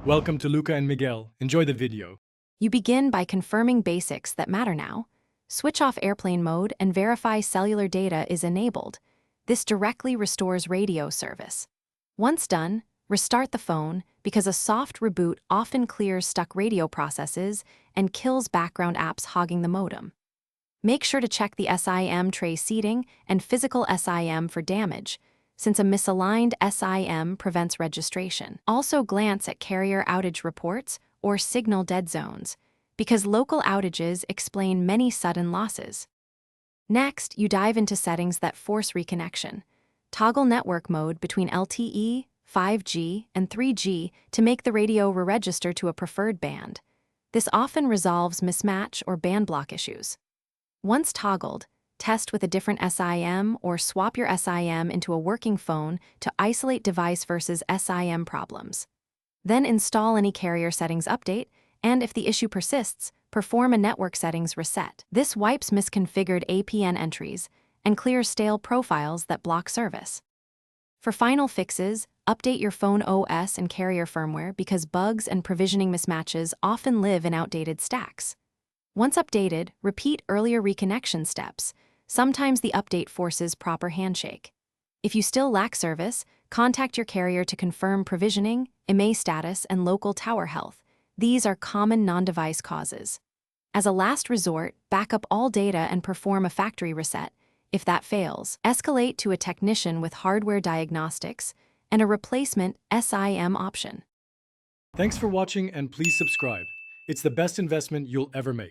Welcome to Luca and Miguel. Enjoy the video. You begin by confirming basics that matter now. Switch off airplane mode and verify cellular data is enabled. This directly restores radio service. Once done, restart the phone because a soft reboot often clears stuck radio processes and kills background apps hogging the modem. Make sure to check the SIM tray seating and physical SIM for damage, since a misaligned SIM prevents registration. Also glance at carrier outage reports or signal dead zones, because local outages explain many sudden losses. Next, you dive into settings that force reconnection. Toggle network mode between LTE, 5G, and 3G to make the radio re-register to a preferred band. This often resolves mismatch or band block issues. Once toggled, test with a different SIM or swap your SIM into a working phone to isolate device versus SIM problems. Then install any carrier settings update, and if the issue persists, perform a network settings reset. This wipes misconfigured APN entries and clears stale profiles that block service. For final fixes, update your phone OS and carrier firmware because bugs and provisioning mismatches often live in outdated stacks. Once updated, repeat earlier reconnection steps. Sometimes the update forces proper handshake. If you still lack service, contact your carrier to confirm provisioning, IMEI status, and local tower health. These are common non-device causes. As a last resort, back up all data and perform a factory reset. If that fails, escalate to a technician with hardware diagnostics and a replacement SIM option. Thanks for watching and please subscribe. It's the best investment you'll ever make.